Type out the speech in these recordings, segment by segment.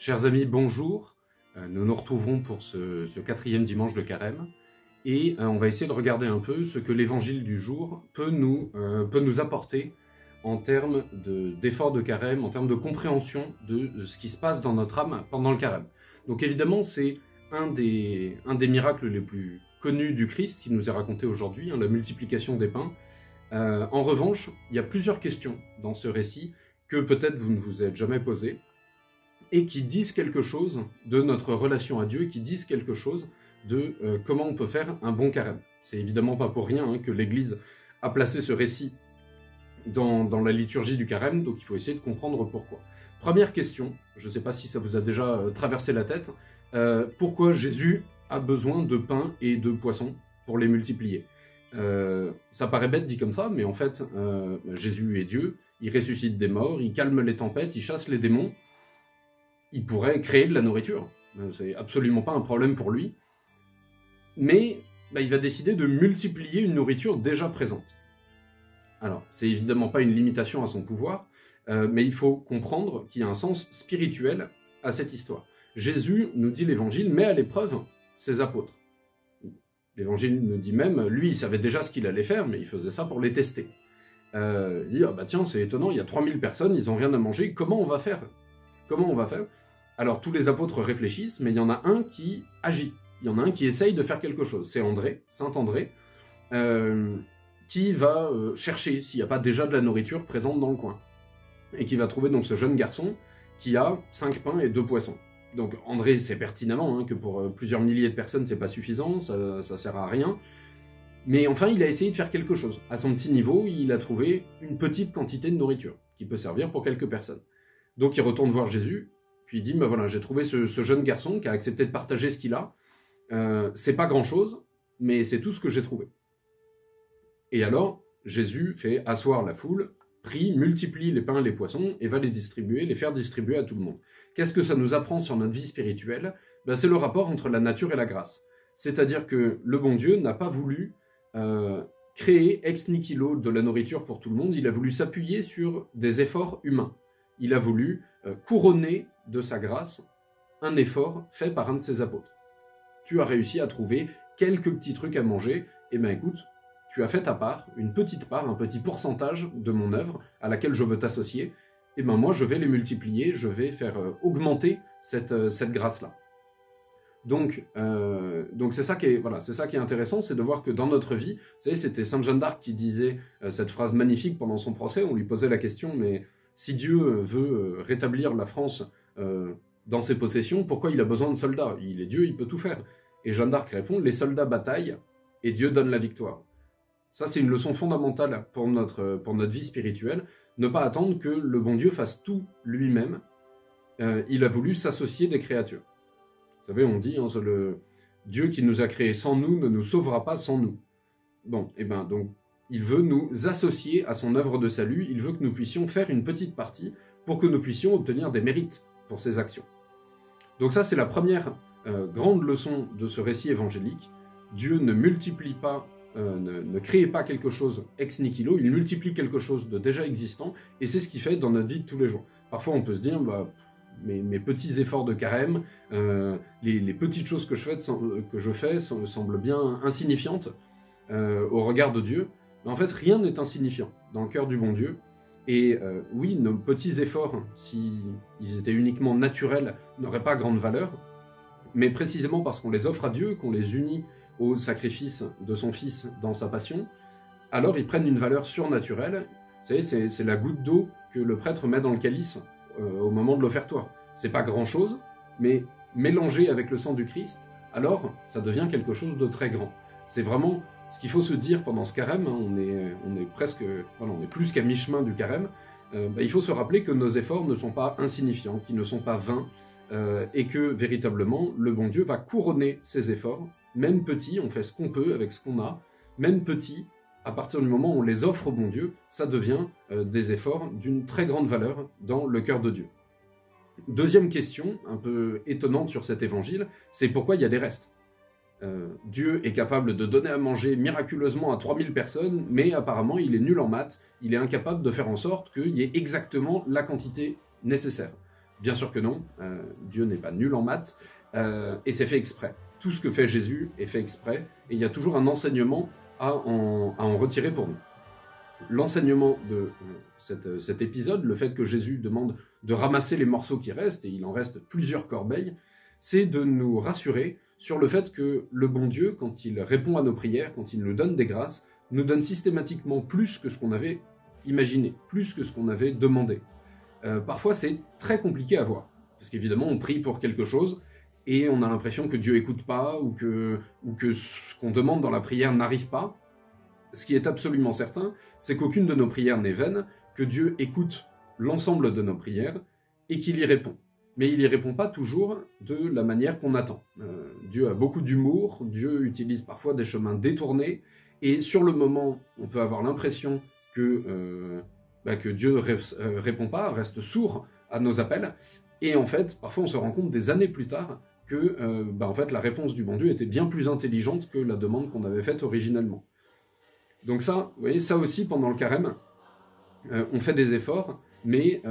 Chers amis, bonjour. Nous nous retrouvons pour ce 4e dimanche de Carême et on va essayer de regarder un peu ce que l'évangile du jour peut nous apporter en termes d'efforts de Carême, en termes de compréhension de ce qui se passe dans notre âme pendant le Carême. Donc évidemment, c'est un des miracles les plus connus du Christ qui nous est raconté aujourd'hui, la multiplication des pains. En revanche, il y a plusieurs questions dans ce récit que peut-être vous ne vous êtes jamais posées, et qui disent quelque chose de notre relation à Dieu, et qui disent quelque chose de comment on peut faire un bon carême. C'est évidemment pas pour rien que l'Église a placé ce récit dans la liturgie du carême, donc il faut essayer de comprendre pourquoi. Première question, je ne sais pas si ça vous a déjà traversé la tête, pourquoi Jésus a besoin de pain et de poissons pour les multiplier? Ça paraît bête dit comme ça, mais en fait, Jésus est Dieu, il ressuscite des morts, il calme les tempêtes, il chasse les démons. Il pourrait créer de la nourriture, c'est absolument pas un problème pour lui, mais il va décider de multiplier une nourriture déjà présente. Alors, c'est évidemment pas une limitation à son pouvoir, mais il faut comprendre qu'il y a un sens spirituel à cette histoire. Jésus, nous dit l'Évangile, met à l'épreuve ses apôtres. L'Évangile nous dit même, lui, il savait déjà ce qu'il allait faire, mais il faisait ça pour les tester. Il dit, tiens, c'est étonnant, il y a 3000 personnes, ils n'ont rien à manger, comment on va faire? Comment on va faire? Alors tous les apôtres réfléchissent, mais il y en a un qui agit. Il y en a un qui essaye de faire quelque chose. C'est André, Saint André, qui va chercher s'il n'y a pas déjà de la nourriture présente dans le coin. Et qui va trouver donc ce jeune garçon qui a 5 pains et 2 poissons. Donc André sait pertinemment que pour plusieurs milliers de personnes, c'est pas suffisant, ça sert à rien. Mais enfin, il a essayé de faire quelque chose. À son petit niveau, il a trouvé une petite quantité de nourriture qui peut servir pour quelques personnes. Donc il retourne voir Jésus, puis il dit, voilà, j'ai trouvé ce jeune garçon qui a accepté de partager ce qu'il a. C'est pas grand-chose, mais c'est tout ce que j'ai trouvé. Et alors, Jésus fait asseoir la foule, prie, multiplie les pains et les poissons, et va les faire distribuer à tout le monde. Qu'est-ce que ça nous apprend sur notre vie spirituelle? C'est le rapport entre la nature et la grâce. C'est-à-dire que le bon Dieu n'a pas voulu créer ex nihilo de la nourriture pour tout le monde, il a voulu s'appuyer sur des efforts humains. Il a voulu couronner de sa grâce un effort fait par un de ses apôtres. Tu as réussi à trouver quelques petits trucs à manger, et écoute, tu as fait ta part, une petite part, un petit pourcentage de mon œuvre à laquelle je veux t'associer, et moi je vais les multiplier, je vais faire augmenter cette grâce-là. Donc c'est ça qui est intéressant, c'est de voir que dans notre vie, vous savez, c'était Sainte Jeanne d'Arc qui disait cette phrase magnifique pendant son procès, on lui posait la question, mais si Dieu veut rétablir la France dans ses possessions, pourquoi il a besoin de soldats? Il est Dieu, il peut tout faire. Et Jeanne d'Arc répond, les soldats bataillent et Dieu donne la victoire. Ça, c'est une leçon fondamentale pour notre vie spirituelle. Ne pas attendre que le bon Dieu fasse tout lui-même. Il a voulu s'associer des créatures. Vous savez, on dit, le Dieu qui nous a créés sans nous ne nous sauvera pas sans nous. Bon, donc, il veut nous associer à son œuvre de salut, il veut que nous puissions faire une petite partie pour que nous puissions obtenir des mérites pour ces actions. Donc ça, c'est la première grande leçon de ce récit évangélique. Dieu ne multiplie pas, ne crée pas quelque chose ex nihilo, il multiplie quelque chose de déjà existant, et c'est ce qu'il fait dans notre vie de tous les jours. Parfois, on peut se dire, mes petits efforts de carême, les petites choses que je fais semblent bien insignifiantes au regard de Dieu. Mais en fait, rien n'est insignifiant dans le cœur du bon Dieu. Et oui, nos petits efforts, s'ils étaient uniquement naturels, n'auraient pas grande valeur. Mais précisément parce qu'on les offre à Dieu, qu'on les unit au sacrifice de son Fils dans sa passion, alors ils prennent une valeur surnaturelle. Vous savez, c'est la goutte d'eau que le prêtre met dans le calice au moment de l'offertoire. C'est pas grand-chose, mais mélangé avec le sang du Christ, alors ça devient quelque chose de très grand. C'est vraiment ce qu'il faut se dire pendant ce carême, on est presque, on est plus qu'à mi-chemin du carême, il faut se rappeler que nos efforts ne sont pas insignifiants, qu'ils ne sont pas vains, et que véritablement le bon Dieu va couronner ses efforts, même petits, on fait ce qu'on peut avec ce qu'on a, même petits, à partir du moment où on les offre au bon Dieu, ça devient des efforts d'une très grande valeur dans le cœur de Dieu. Deuxième question, un peu étonnante sur cet évangile, c'est pourquoi il y a des restes. Dieu est capable de donner à manger miraculeusement à 3000 personnes, mais apparemment il est nul en maths, il est incapable de faire en sorte qu'il y ait exactement la quantité nécessaire. Bien sûr que non, Dieu n'est pas nul en maths, et c'est fait exprès. Tout ce que fait Jésus est fait exprès, et il y a toujours un enseignement à en retirer pour nous. L'enseignement de cet épisode, le fait que Jésus demande de ramasser les morceaux qui restent, et il en reste plusieurs corbeilles, c'est de nous rassurer sur le fait que le bon Dieu, quand il répond à nos prières, quand il nous donne des grâces, nous donne systématiquement plus que ce qu'on avait imaginé, plus que ce qu'on avait demandé. Parfois, c'est très compliqué à voir, parce qu'évidemment, on prie pour quelque chose, et on a l'impression que Dieu n'écoute pas, ou que ce qu'on demande dans la prière n'arrive pas. Ce qui est absolument certain, c'est qu'aucune de nos prières n'est vaine, que Dieu écoute l'ensemble de nos prières, et qu'il y répond. Mais il n'y répond pas toujours de la manière qu'on attend. Dieu a beaucoup d'humour, Dieu utilise parfois des chemins détournés, et sur le moment, on peut avoir l'impression que Dieu répond pas, reste sourd à nos appels, et en fait, parfois on se rend compte des années plus tard que en fait, la réponse du bon Dieu était bien plus intelligente que la demande qu'on avait faite originellement. Donc ça, vous voyez, ça aussi, pendant le carême, on fait des efforts, mais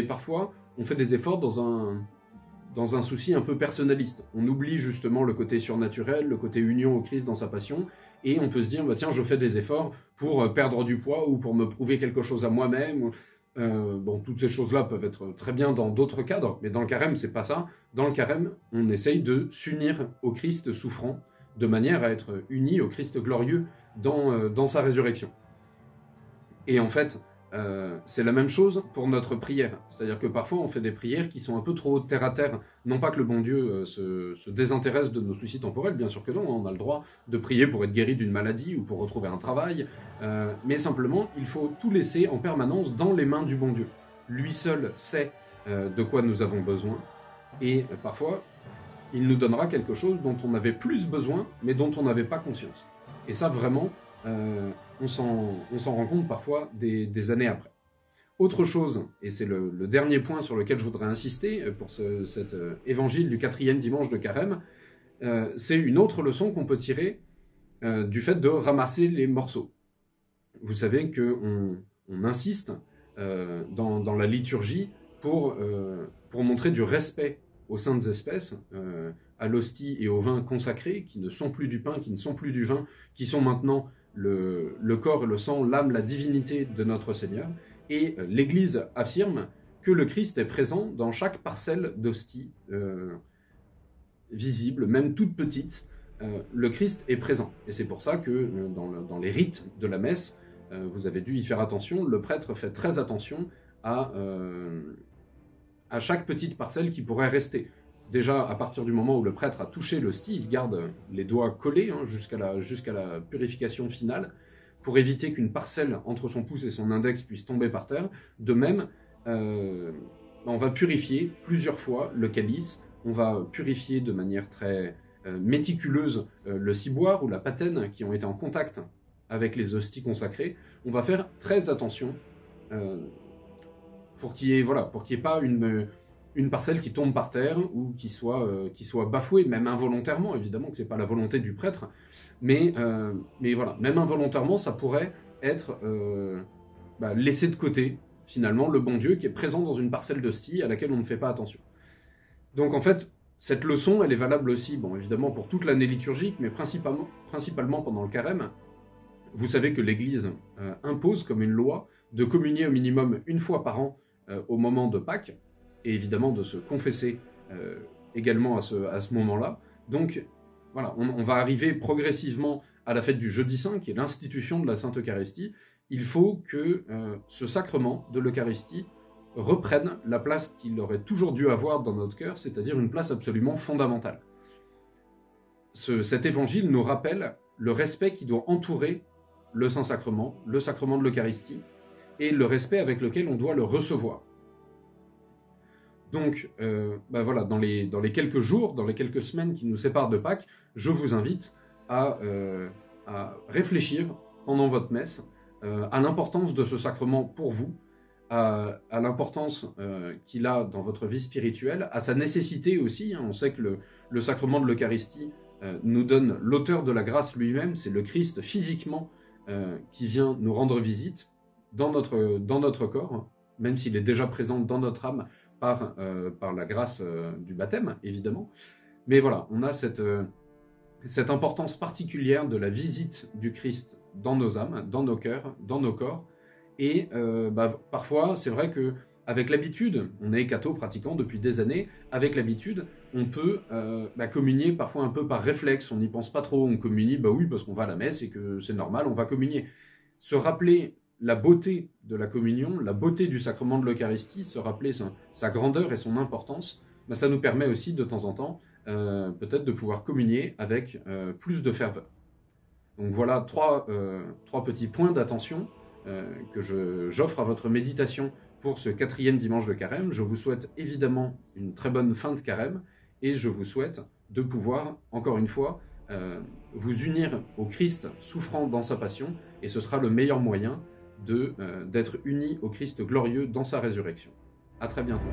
parfois, on fait des efforts dans un souci un peu personnaliste. On oublie justement le côté surnaturel, le côté union au Christ dans sa passion, et on peut se dire, tiens, je fais des efforts pour perdre du poids ou pour me prouver quelque chose à moi-même. Toutes ces choses-là peuvent être très bien dans d'autres cadres, mais dans le carême, c'est pas ça. Dans le carême, on essaye de s'unir au Christ souffrant, de manière à être unis au Christ glorieux dans sa résurrection. Et en fait, c'est la même chose pour notre prière. C'est-à-dire que parfois, on fait des prières qui sont un peu trop terre à terre. Non pas que le bon Dieu se désintéresse de nos soucis temporels, bien sûr que non, on a le droit de prier pour être guéri d'une maladie ou pour retrouver un travail, mais simplement, il faut tout laisser en permanence dans les mains du bon Dieu. Lui seul sait de quoi nous avons besoin, et parfois, il nous donnera quelque chose dont on avait plus besoin, mais dont on n'avait pas conscience. Et ça, vraiment, on s'en rend compte parfois des années après. Autre chose, et c'est le dernier point sur lequel je voudrais insister pour cet évangile du 4e dimanche de Carême, c'est une autre leçon qu'on peut tirer du fait de ramasser les morceaux. Vous savez qu'on insiste dans la liturgie pour montrer du respect aux saintes espèces, à l'hostie et au vin consacrés, qui ne sont plus du pain, qui ne sont plus du vin, qui sont maintenant le corps et le sang, l'âme, la divinité de notre Seigneur. Et l'Église affirme que le Christ est présent dans chaque parcelle d'hostie visible, même toute petite. Le Christ est présent. Et c'est pour ça que dans les rites de la messe, vous avez dû y faire attention, le prêtre fait très attention à chaque petite parcelle qui pourrait rester. Déjà, à partir du moment où le prêtre a touché l'hostie, il garde les doigts collés jusqu'à la purification finale, pour éviter qu'une parcelle entre son pouce et son index puisse tomber par terre. De même, on va purifier plusieurs fois le calice, on va purifier de manière très méticuleuse le ciboire ou la patène qui ont été en contact avec les hosties consacrées. On va faire très attention pour qu'il n'y ait pas une parcelle qui tombe par terre ou qui soit bafouée, même involontairement, évidemment que ce n'est pas la volonté du prêtre, mais voilà, même involontairement, ça pourrait être laissé de côté, finalement, le bon Dieu qui est présent dans une parcelle d'hostie à laquelle on ne fait pas attention. Donc en fait, cette leçon, elle est valable aussi, évidemment, pour toute l'année liturgique, mais principalement pendant le carême. Vous savez que l'Église impose comme une loi de communier au minimum une fois par an au moment de Pâques, et évidemment de se confesser également à ce moment-là. Donc voilà, on va arriver progressivement à la fête du Jeudi Saint, qui est l'institution de la Sainte Eucharistie. Il faut que ce sacrement de l'Eucharistie reprenne la place qu'il aurait toujours dû avoir dans notre cœur, c'est-à-dire une place absolument fondamentale. Cet évangile nous rappelle le respect qui doit entourer le Saint-Sacrement, le sacrement de l'Eucharistie, et le respect avec lequel on doit le recevoir. Donc, voilà, dans les quelques jours, dans les quelques semaines qui nous séparent de Pâques, je vous invite à réfléchir pendant votre messe à l'importance de ce sacrement pour vous, à l'importance qu'il a dans votre vie spirituelle, à sa nécessité aussi. On sait que le sacrement de l'Eucharistie nous donne l'auteur de la grâce lui-même, c'est le Christ physiquement qui vient nous rendre visite dans notre corps, même s'il est déjà présent dans notre âme, par la grâce du baptême, évidemment. Mais voilà, on a cette importance particulière de la visite du Christ dans nos âmes, dans nos cœurs, dans nos corps. Et parfois, c'est vrai que avec l'habitude, on est catho pratiquant depuis des années, avec l'habitude, on peut communier parfois un peu par réflexe, on n'y pense pas trop, on communie, bah oui, parce qu'on va à la messe et que c'est normal, on va communier. Se rappeler la beauté de la communion, la beauté du sacrement de l'Eucharistie, se rappeler sa grandeur et son importance, ça nous permet aussi de temps en temps peut-être de pouvoir communier avec plus de ferveur. Donc voilà trois petits points d'attention que j'offre à votre méditation pour ce 4e dimanche de carême. Je vous souhaite évidemment une très bonne fin de carême et je vous souhaite de pouvoir, encore une fois, vous unir au Christ souffrant dans sa passion, et ce sera le meilleur moyen d'être unis au Christ glorieux dans sa résurrection. À très bientôt.